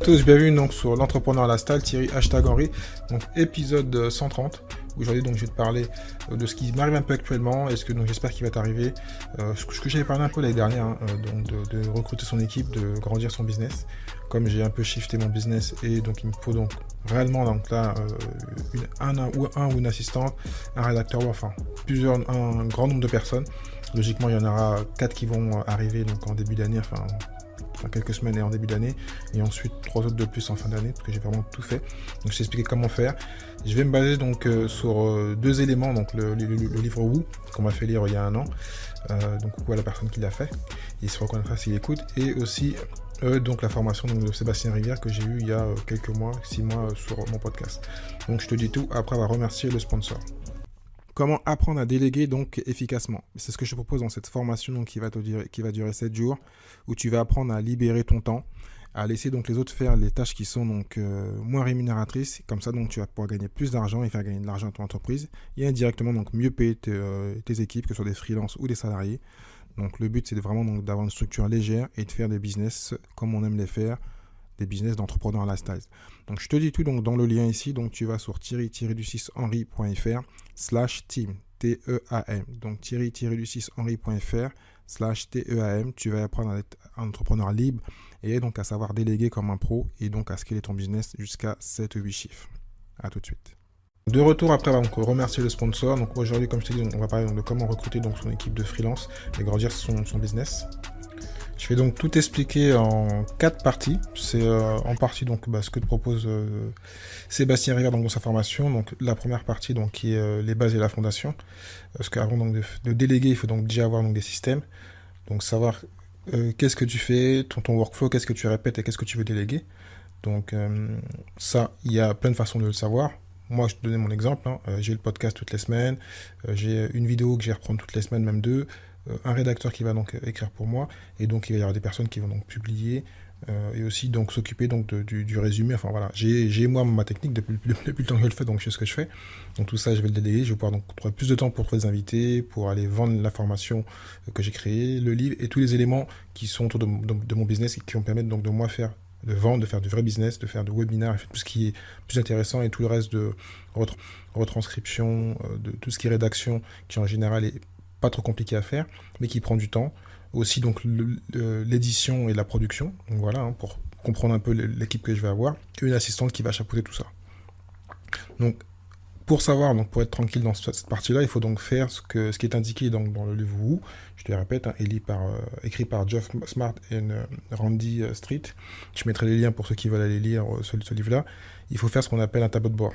Tous, bienvenue donc sur l'entrepreneur lifestyle, Thierry #Henry, donc épisode 130. Aujourd'hui donc je vais te parler de ce qui m'arrive un peu actuellement et ce que donc j'espère qu'il va t'arriver. Ce que j'avais parlé un peu l'année dernière, donc de recruter son équipe, de grandir son business. Comme j'ai un peu shifté mon business et donc il me faut donc réellement donc là un ou une assistante, un rédacteur, enfin un grand nombre de personnes. Logiquement il y en aura 4 qui vont arriver donc en début d'année, enfin quelques semaines et en début d'année, et ensuite 3 autres de plus en fin d'année, parce que j'ai vraiment tout fait. Donc je t'ai expliqué comment faire. Je vais me baser donc sur 2 éléments, donc le livre Woo, qu'on m'a fait lire il y a un an, donc coucou à la personne qui l'a fait, il se reconnaîtra s'il écoute, et aussi donc la formation donc, de Sébastien Rivière que j'ai eu il y a quelques mois, 6 mois sur mon podcast. Donc je te dis tout, après on va remercier le sponsor. Comment apprendre à déléguer donc efficacement. C'est ce que je te propose dans cette formation donc, qui va durer 7 jours, où tu vas apprendre à libérer ton temps, à laisser donc les autres faire les tâches qui sont donc moins rémunératrices. Comme ça donc tu vas pouvoir gagner plus d'argent et faire gagner de l'argent à ton entreprise et indirectement donc mieux payer tes équipes, que ce soit des freelances ou des salariés. Donc le but c'est vraiment donc d'avoir une structure légère et de faire des business comme on aime les faire, des business d'entrepreneurs lifestyle. Donc je te dis tout donc dans le lien ici, donc tu vas sur thierry-du6henry.fr/team, T-E-A-M. Donc thierry-du6henry.fr/TEAM, tu vas apprendre à être un entrepreneur libre et donc à savoir déléguer comme un pro et donc à scaler ton business jusqu'à 7 ou 8 chiffres. À tout de suite. De retour après, on va donc remercier le sponsor. Donc aujourd'hui, comme je t'ai dit, on va parler donc de comment recruter donc son équipe de freelance et grandir son business. Je vais donc tout expliquer en 4 parties. C'est en partie donc ce que te propose Sébastien Rivière dans sa formation. Donc la première partie donc qui est les bases et la fondation. Parce qu'avant donc de déléguer, il faut donc déjà avoir donc des systèmes. Donc savoir qu'est-ce que tu fais, ton workflow, qu'est-ce que tu répètes et qu'est-ce que tu veux déléguer. Donc ça, il y a plein de façons de le savoir. Moi, je te donnais mon exemple. J'ai le podcast toutes les semaines. J'ai une vidéo que je vais reprendre toutes les semaines, même 2. Un rédacteur qui va donc écrire pour moi, et donc il va y avoir des personnes qui vont donc publier et aussi donc s'occuper donc du résumé. Enfin voilà, j'ai moi ma technique depuis le temps que je le fais, donc je sais ce que je fais. Donc tout ça je vais le déléguer, je vais pouvoir donc trouver plus de temps pour trouver des invités, pour aller vendre la formation que j'ai créée, le livre et tous les éléments qui sont autour de mon business et qui vont permettre donc de moi de vendre, de faire du vrai business, de faire de webinaires, tout ce qui est plus intéressant et tout le reste de retranscription, de tout ce qui est rédaction, qui en général est pas trop compliqué à faire, mais qui prend du temps. Aussi donc l'édition et la production, donc voilà, pour comprendre un peu l'équipe que je vais avoir, et une assistante qui va chapeauter tout ça. Donc pour savoir, donc pour être tranquille dans cette partie-là, il faut donc faire ce qui est indiqué dans le livre Woo, je te le répète, écrit par Jeff Smart et Randy Street. Je mettrai les liens pour ceux qui veulent aller lire ce livre-là. Il faut faire ce qu'on appelle un tableau de bord.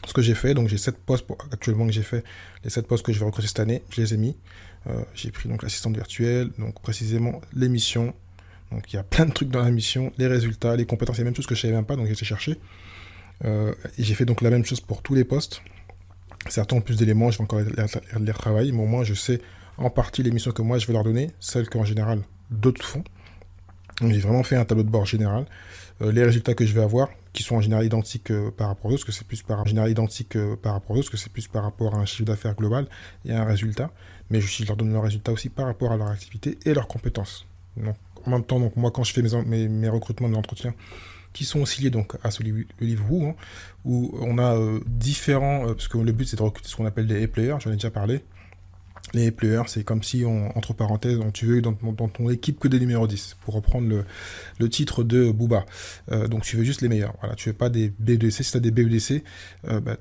Ce que j'ai fait, donc j'ai 7 postes actuellement que j'ai fait, les 7 postes que je vais recruter cette année, je les ai mis. J'ai pris donc l'assistante virtuelle, donc précisément les missions. Donc il y a plein de trucs dans la mission, les résultats, les compétences, il y a même chose que je savais même pas, donc j'ai été chercher. Et j'ai fait donc la même chose pour tous les postes. Certains ont plus d'éléments, je vais encore les retravailler, mais au moins je sais en partie les missions que moi je vais leur donner, celles qu'en général d'autres font. Donc j'ai vraiment fait un tableau de bord général. Les résultats que je vais avoir, qui sont en général identiques par rapport aux autres, parce que c'est plus par rapport à un chiffre d'affaires global et à un résultat. Mais je leur donne leurs résultats aussi par rapport à leur activité et leurs compétences. Donc, en même temps, donc, moi, quand je fais mes recrutements, mes entretiens, qui sont aussi liés donc, à le livre Woo, où on a différents, parce que le but c'est de recruter ce qu'on appelle des A-players, j'en ai déjà parlé. Les players, c'est comme si, entre parenthèses, tu veux dans ton équipe que des numéros 10, pour reprendre le titre de Booba. Donc tu veux juste les meilleurs. Voilà, tu veux pas des B2C. Si tu as des B ou des C,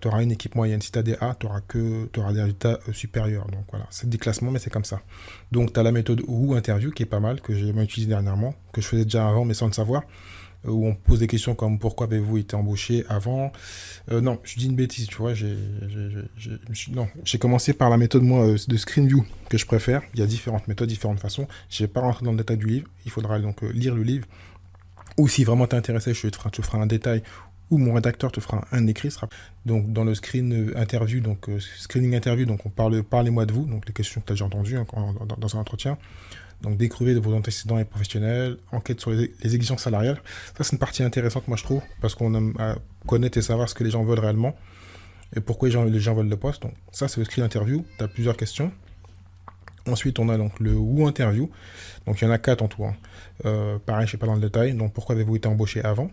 tu auras une équipe moyenne. Si tu as des A, tu auras des résultats supérieurs. Donc voilà, c'est des classements, mais c'est comme ça. Donc tu as la méthode Woo Interview, qui est pas mal, que j'ai utilisée dernièrement, que je faisais déjà avant, mais sans le savoir. Où on pose des questions comme pourquoi avez-vous été embauché avant. Non, je dis une bêtise, tu vois. J'ai commencé par la méthode moi de ScreenView que je préfère. Il y a différentes méthodes, différentes façons. Je ne vais pas rentrer dans le détail du livre. Il faudra donc lire le livre. Ou si vraiment t'es intéressé, je te ferai un détail ou mon rédacteur te fera un écrit. Donc dans le screening interview, donc on parlez-moi de vous. Donc les questions que tu as déjà entendues dans un entretien. Donc découvrir de vos antécédents et professionnels, enquête sur les exigences salariales. Ça, c'est une partie intéressante, moi, je trouve, parce qu'on aime connaître et savoir ce que les gens veulent réellement et pourquoi les gens veulent le poste. Donc ça, c'est le screen interview. Tu as plusieurs questions. Ensuite, on a donc le Who Interview. Donc, il y en a 4 en tout, hein. Pareil, je ne sais pas dans le détail. Donc, pourquoi avez-vous été embauché avant?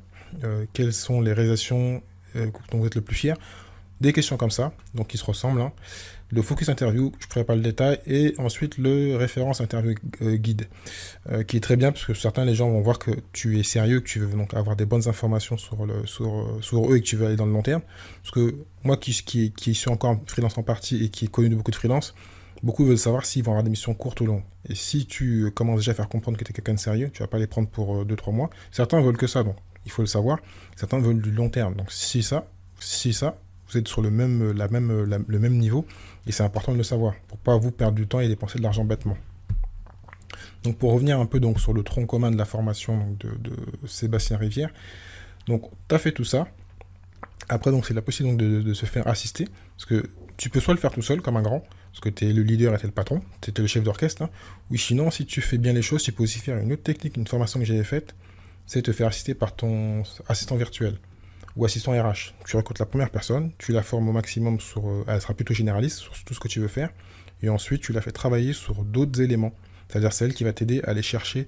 Quelles sont les réalisations dont vous êtes le plus fier? Des questions comme ça, donc qui se ressemblent, hein. Le focus interview, je ne ferai pas le détail, et ensuite le référence interview guide, qui est très bien parce que certains les gens vont voir que tu es sérieux, que tu veux donc avoir des bonnes informations sur eux et que tu veux aller dans le long terme. Parce que moi qui suis encore freelance en partie et qui est connu de beaucoup de freelance, beaucoup veulent savoir s'ils vont avoir des missions courtes ou longues. Et si tu commences déjà à faire comprendre que tu es quelqu'un de sérieux, tu ne vas pas les prendre pour 2-3 mois. Certains veulent que ça, donc il faut le savoir. Certains veulent du long terme. Donc si ça, vous êtes sur le même niveau, et c'est important de le savoir, pour pas vous perdre du temps et dépenser de l'argent bêtement. Donc pour revenir un peu donc, sur le tronc commun de la formation donc, de Sébastien Rivière, donc tu as fait tout ça. Après, donc c'est la possibilité donc, de se faire assister, parce que tu peux soit le faire tout seul, comme un grand, parce que tu es le leader et tu es le patron, tu es le chef d'orchestre, hein. Ou sinon, si tu fais bien les choses, tu peux aussi faire une autre technique, une formation que j'avais faite, c'est te faire assister par ton assistant virtuel ou assistant RH. Tu recrutes la première personne, tu la formes au maximum sur... elle sera plutôt généraliste sur tout ce que tu veux faire, et ensuite tu la fais travailler sur d'autres éléments. C'est-à-dire c'est elle qui va t'aider à aller chercher,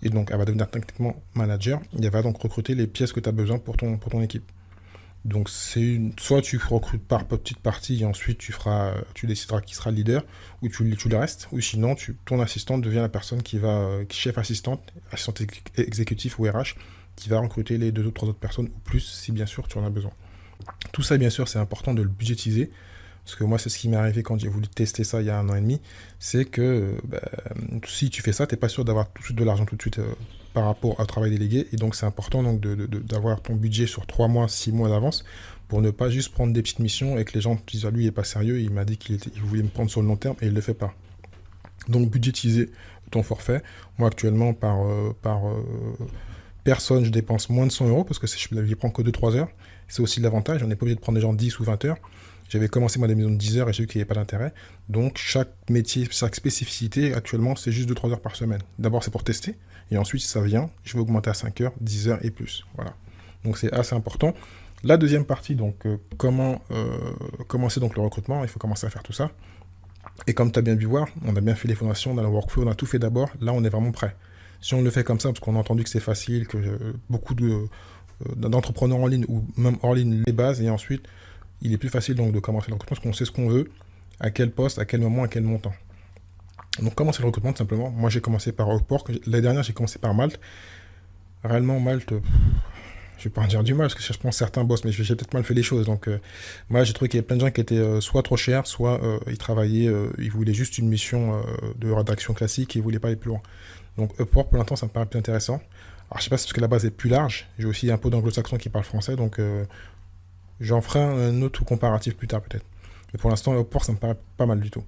et donc elle va devenir techniquement manager, et elle va donc recruter les pièces que tu as besoin pour ton équipe. Donc soit tu recrutes par petite partie, et ensuite tu décideras qui sera le leader, ou tu le restes, ou sinon ton assistante devient la personne qui chef assistante exécutif ou RH, qui va recruter les 2 ou 3 autres personnes, ou plus, si bien sûr tu en as besoin. Tout ça, bien sûr, c'est important de le budgétiser, parce que moi, c'est ce qui m'est arrivé quand j'ai voulu tester ça il y a 1 an et demi, c'est que si tu fais ça, tu n'es pas sûr d'avoir tout de suite de l'argent tout de suite par rapport au travail délégué, et donc c'est important donc, d'avoir ton budget sur 3 mois, 6 mois d'avance, pour ne pas juste prendre des petites missions et que les gens te disent « Ah, lui, il n'est pas sérieux, il m'a dit qu'il voulait me prendre sur le long terme, et il ne le fait pas ». Donc, budgétiser ton forfait. Moi, actuellement, par personne, je dépense moins de 100 € parce que je prends que 2-3 heures. C'est aussi l'avantage, on n'est pas obligé de prendre des gens 10 ou 20 heures. J'avais commencé moi des missions de 10 heures et j'ai vu qu'il n'y avait pas d'intérêt. Donc chaque métier, chaque spécificité, actuellement, c'est juste 2-3 heures par semaine. D'abord, c'est pour tester. Et ensuite, si ça vient, je vais augmenter à 5 heures, 10 heures et plus. Voilà. Donc c'est assez important. La deuxième partie, donc comment commencer donc le recrutement, il faut commencer à faire tout ça. Et comme tu as bien pu voir, on a bien fait les fondations dans le workflow, on a tout fait d'abord. Là, on est vraiment prêt. Si on le fait comme ça, parce qu'on a entendu que c'est facile, que beaucoup d'entrepreneurs en ligne ou même hors ligne les bases, et ensuite, il est plus facile donc de commencer le recrutement parce qu'on sait ce qu'on veut, à quel poste, à quel moment, à quel montant. Donc, commencer le recrutement, tout simplement. Moi, j'ai commencé par Upwork. L'année dernière, j'ai commencé par Malte. Réellement, Malte, je vais pas en dire du mal, parce que je pense certains boss, mais j'ai peut-être mal fait les choses. Donc, moi, j'ai trouvé qu'il y avait plein de gens qui étaient soit trop chers, soit ils travaillaient, ils voulaient juste une mission de rédaction classique et ils voulaient pas aller plus loin. Donc Upwork, pour l'instant, ça me paraît plus intéressant. Alors, je sais pas si c'est parce que la base est plus large. J'ai aussi un peu d'anglo-saxons qui parlent français, donc j'en ferai un autre comparatif plus tard, peut-être. Mais pour l'instant, Upwork, ça me paraît pas mal du tout.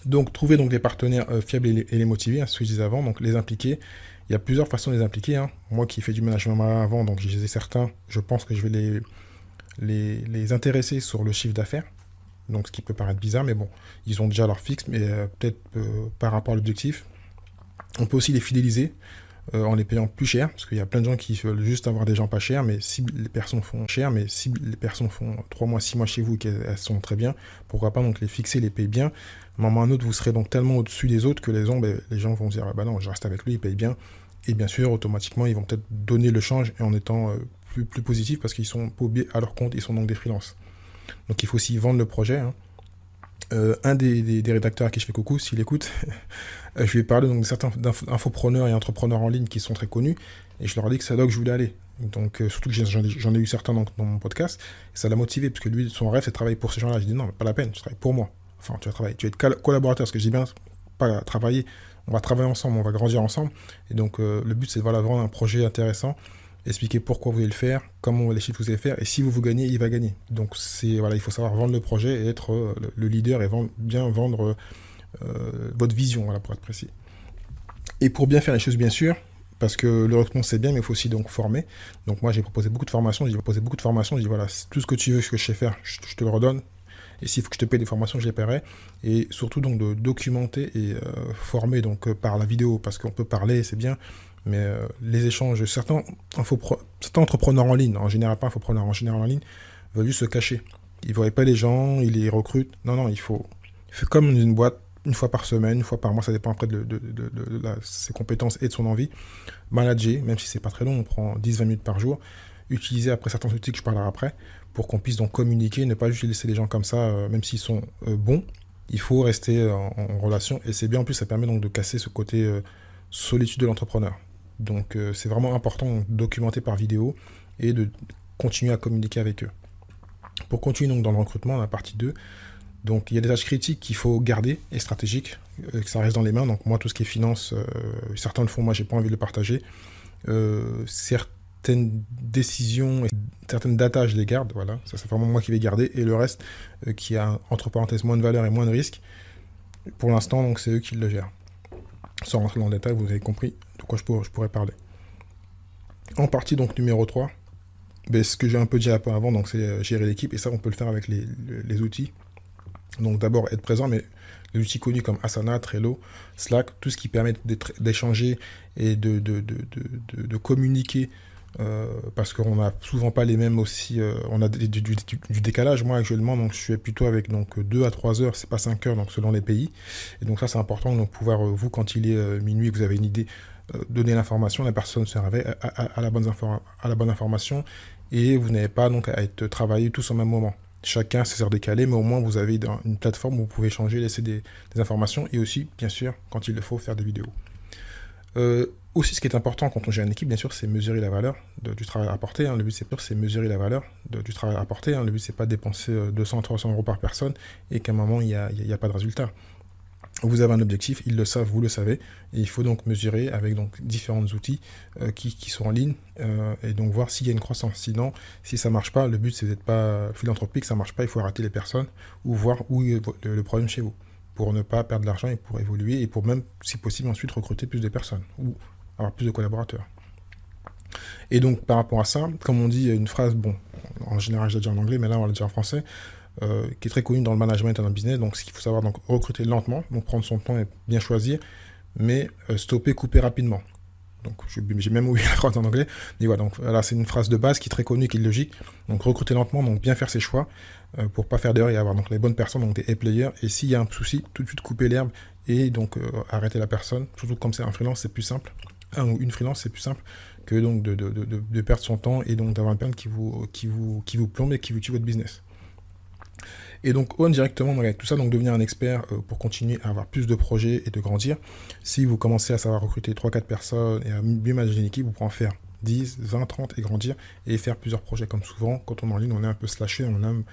Donc, trouver donc des partenaires fiables et les motiver, hein, ce que je disais avant, donc les impliquer. Il y a plusieurs façons de les impliquer, hein. Moi qui fais du management avant, donc je les ai certains, je pense que je vais les intéresser sur le chiffre d'affaires. Donc, ce qui peut paraître bizarre, mais bon, ils ont déjà leur fixe, mais peut-être par rapport à l'objectif. On peut aussi les fidéliser en les payant plus cher, parce qu'il y a plein de gens qui veulent juste avoir des gens pas chers, mais si les personnes font cher, mais si les personnes font 3 mois, 6 mois chez vous et qu'elles sont très bien, pourquoi pas donc les fixer, les payer bien. À un moment ou à un autre, vous serez donc tellement au-dessus des autres que les gens vont se dire, bah non, je reste avec lui, il paye bien. Et bien sûr, automatiquement, ils vont peut-être donner le change et en étant plus positifs parce qu'ils sont paumés à leur compte, ils sont donc des freelances. Donc il faut aussi vendre le projet, hein. Un des rédacteurs à qui je fais coucou, s'il écoute, je lui ai parlé donc, de certains infopreneurs et entrepreneurs en ligne qui sont très connus, et je leur ai dit que c'est là que je voulais aller. Donc, surtout que j'en ai eu certains dans mon podcast, et ça l'a motivé, parce que lui, son rêve, c'est de travailler pour ces gens-là. Je dis non, mais pas la peine, tu travailles pour moi. Enfin, tu vas être collaborateur, parce que je dis bien, pas travailler, on va travailler ensemble, on va grandir ensemble, et donc le but, c'est de vendre un projet intéressant, expliquer pourquoi vous voulez le faire, comment les chiffres vous allez faire, et si vous gagnez, il va gagner. Donc il faut savoir vendre le projet et être le leader et bien vendre votre vision, voilà, pour être précis. Et pour bien faire les choses, bien sûr, parce que le recrutement c'est bien, mais il faut aussi donc former. Donc moi j'ai proposé beaucoup de formations, j'ai dit voilà, tout ce que tu veux, ce que je sais faire, je te le redonne. Et s'il faut que je te paye des formations, je les paierai. Et surtout donc de documenter et former donc par la vidéo, parce qu'on peut parler, c'est bien, mais les échanges, certains entrepreneurs en ligne, en général pas entrepreneurs, en général en ligne, veulent juste se cacher. Ils ne voient pas les gens, ils les recrutent. Non, il faut comme une boîte, une fois par semaine, une fois par mois, ça dépend après ses compétences et de son envie. Manager, même si c'est pas très long, on prend 10-20 minutes par jour. Utiliser après certains outils que je parlerai après, pour qu'on puisse donc communiquer, ne pas juste laisser les gens comme ça, même s'ils sont bons. Il faut rester en relation, et c'est bien, en plus ça permet donc de casser ce côté solitude de l'entrepreneur. Donc c'est vraiment important de documenter par vidéo et de continuer à communiquer avec eux. Pour continuer donc dans le recrutement, la partie 2, donc il y a des tâches critiques qu'il faut garder et stratégiques, que ça reste dans les mains. Donc moi, tout ce qui est finance, certains le font, moi j'ai pas envie de le partager. Certaines décisions et certaines datas, je les garde, voilà, ça c'est vraiment moi qui vais garder, et le reste qui a entre parenthèses moins de valeur et moins de risque, pour l'instant donc c'est eux qui le gèrent. Sans rentrer dans le détail, vous avez compris de quoi je pourrais parler. En partie donc numéro 3, ce que j'ai un peu dit un peu avant, donc c'est gérer l'équipe, et ça on peut le faire avec les outils. Donc d'abord être présent, mais les outils connus comme Asana, Trello, Slack, tout ce qui permet d'échanger et de communiquer, parce qu'on n'a souvent pas les mêmes aussi, on a du décalage. Moi actuellement, donc je suis plutôt avec donc 2 à 3 heures, c'est pas 5 heures, donc selon les pays. Et donc ça c'est important, donc pouvoir, vous quand il est minuit, que vous avez une idée, donner l'information, la personne se réveille à la bonne information, et vous n'avez pas donc à être travaillé tous au même moment. Chacun ses heures décalées, mais au moins vous avez une plateforme où vous pouvez changer, laisser des informations, et aussi, bien sûr, quand il le faut, faire des vidéos. Aussi, ce qui est important quand on gère une équipe, bien sûr, c'est mesurer la valeur du travail apporté. Le but, c'est mesurer la valeur du travail apporté. Le but, c'est pas de dépenser 200-300 euros par personne et qu'à un moment, il n'y a pas de résultat. Vous avez un objectif, ils le savent, vous le savez, et il faut donc mesurer avec donc différents outils qui sont en ligne, et donc voir s'il y a une croissance. Sinon, si ça marche pas, le but c'est d'être pas philanthropique, ça marche pas, il faut arrêter les personnes ou voir où est le problème chez vous, pour ne pas perdre de l'argent et pour évoluer, et pour même, si possible, ensuite recruter plus de personnes ou avoir plus de collaborateurs. Et donc par rapport à ça, comme on dit une phrase, bon, en général je l'ai dit en anglais, mais là on va le dire en français, qui est très connu dans le management et dans le business. Donc, ce qu'il faut savoir, donc recruter lentement, donc prendre son temps et bien choisir, mais stopper, couper rapidement. Donc, j'ai même oublié la phrase en anglais. Mais voilà, donc là, c'est une phrase de base qui est très connue, qui est logique. Donc, recruter lentement, donc bien faire ses choix pour pas faire d'erreur et avoir donc les bonnes personnes, donc des A-players. Et s'il y a un souci, tout de suite couper l'herbe et donc arrêter la personne. Surtout comme c'est un freelance, c'est plus simple. Un ou une freelance, c'est plus simple que donc de perdre son temps et donc d'avoir une personne qui vous plombe et qui vous tue votre business. Et donc, directement, avec tout ça, donc devenir un expert pour continuer à avoir plus de projets et de grandir. Si vous commencez à savoir recruter 3-4 personnes et à bien manager une équipe, vous pouvez en faire 10, 20, 30 et grandir et faire plusieurs projets. Comme souvent, quand on est en ligne, on est un peu slashé, on aime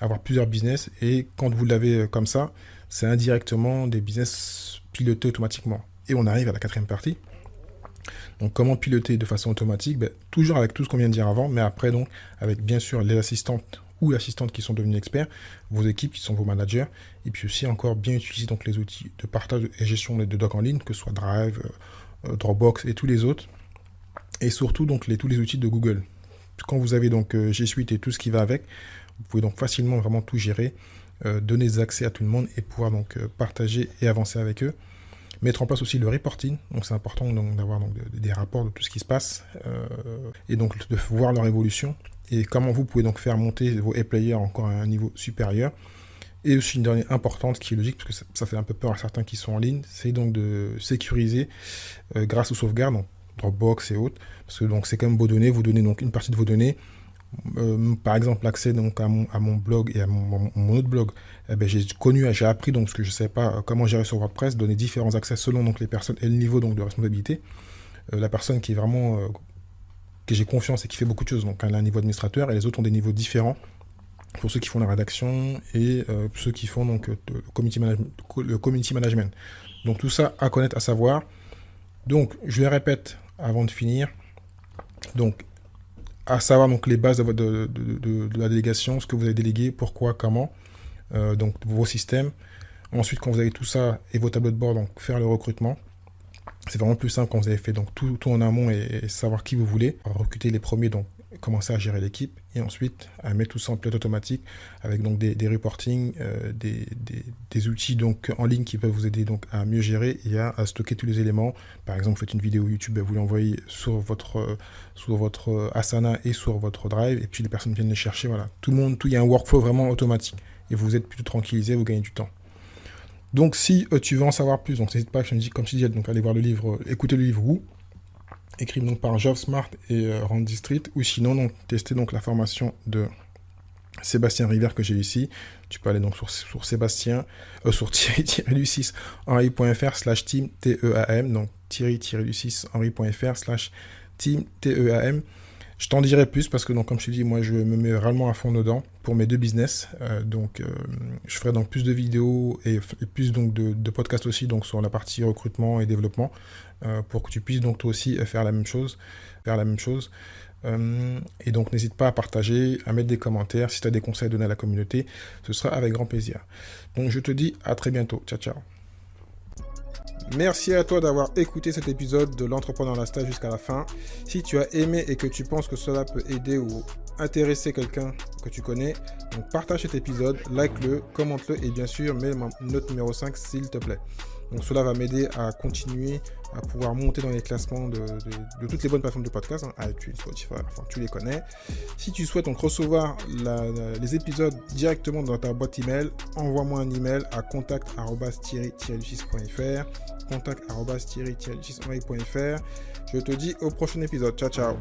avoir plusieurs business. Et quand vous l'avez comme ça, c'est indirectement des business pilotés automatiquement. Et on arrive à la 4e partie. Donc, comment piloter de façon automatique? Toujours avec tout ce qu'on vient de dire avant, mais après, donc, avec bien sûr les assistantes ou l'assistante qui sont devenus experts, vos équipes qui sont vos managers, et puis aussi encore bien utiliser donc les outils de partage et gestion de docs en ligne, que ce soit Drive, Dropbox et tous les autres, et surtout donc tous les outils de Google. Quand vous avez donc G Suite et tout ce qui va avec, vous pouvez donc facilement vraiment tout gérer, donner des accès à tout le monde et pouvoir donc partager et avancer avec eux. Mettre en place aussi le reporting, donc c'est important donc, d'avoir donc, des rapports de tout ce qui se passe, et donc de voir leur évolution, et comment vous pouvez donc faire monter vos A-players encore à un niveau supérieur. Et aussi une dernière importante qui est logique, parce que ça fait un peu peur à certains qui sont en ligne, c'est donc de sécuriser grâce aux sauvegardes, donc Dropbox et autres, parce que donc c'est quand même vos données, vous donnez donc une partie de vos données. Par exemple, l'accès donc à mon blog et à mon autre blog, j'ai appris donc, parce que je ne savais pas comment gérer sur WordPress, donner différents accès selon donc les personnes et le niveau donc de responsabilité. La personne qui est vraiment que j'ai confiance et qui fait beaucoup de choses, donc elle a un niveau administrateur et les autres ont des niveaux différents pour ceux qui font la rédaction et ceux qui font donc le community management. Donc tout ça à connaître, à savoir. Donc je le répète avant de finir. Donc à savoir donc les bases de la délégation, ce que vous avez délégué, pourquoi, comment, donc vos systèmes. Ensuite, quand vous avez tout ça et vos tableaux de bord, donc faire le recrutement. C'est vraiment plus simple quand vous avez fait donc tout en amont et savoir qui vous voulez. Recruter les premiers, donc commencer à gérer l'équipe et ensuite à mettre tout ça en pilote automatique avec donc des reporting, des outils donc en ligne qui peuvent vous aider donc à mieux gérer et à stocker tous les éléments. Par exemple, vous faites une vidéo YouTube, vous l'envoyez sur votre Asana et sur votre Drive et puis les personnes viennent les chercher. Voilà, il y a un workflow vraiment automatique et vous êtes plutôt tranquillisé, vous gagnez du temps. Donc, si tu veux en savoir plus, donc n'hésite pas, comme je dis, donc aller voir le livre, écouter le livre ou écrit donc par Geoff Smart et Randy Street, ou sinon donc tester donc la formation de Sébastien Rivière que j'ai ici. Tu peux aller donc sur Sébastien, sur Thierry-du-6 henri.fr/team TEAM, donc Thierry-du-6 henri.fr/team TEAM. Je t'en dirai plus parce que, donc, comme je te dis, moi je me mets réellement à fond dedans pour mes deux business. Je ferai donc plus de vidéos et plus donc de podcasts aussi, donc sur la partie recrutement et développement, pour que tu puisses donc toi aussi faire la même chose. Et donc n'hésite pas à partager, à mettre des commentaires. Si tu as des conseils à donner à la communauté, ce sera avec grand plaisir. Donc je te dis à très bientôt. Ciao, ciao. Merci à toi d'avoir écouté cet épisode de l'Entrepreneur Lifestyle jusqu'à la fin. Si tu as aimé et que tu penses que cela peut aider ou intéresser quelqu'un que tu connais, donc partage cet épisode, like-le, commente-le et bien sûr mets ma note numéro 5 s'il te plaît. Donc cela va m'aider à continuer à pouvoir monter dans les classements de toutes les bonnes plateformes de podcast, iTunes, Spotify, enfin tu les connais. Si tu souhaites donc recevoir les épisodes directement dans ta boîte email, envoie-moi un email à contact@thierry-6.fr. contact@thierry-6.fr. Je te dis au prochain épisode. Ciao, ciao.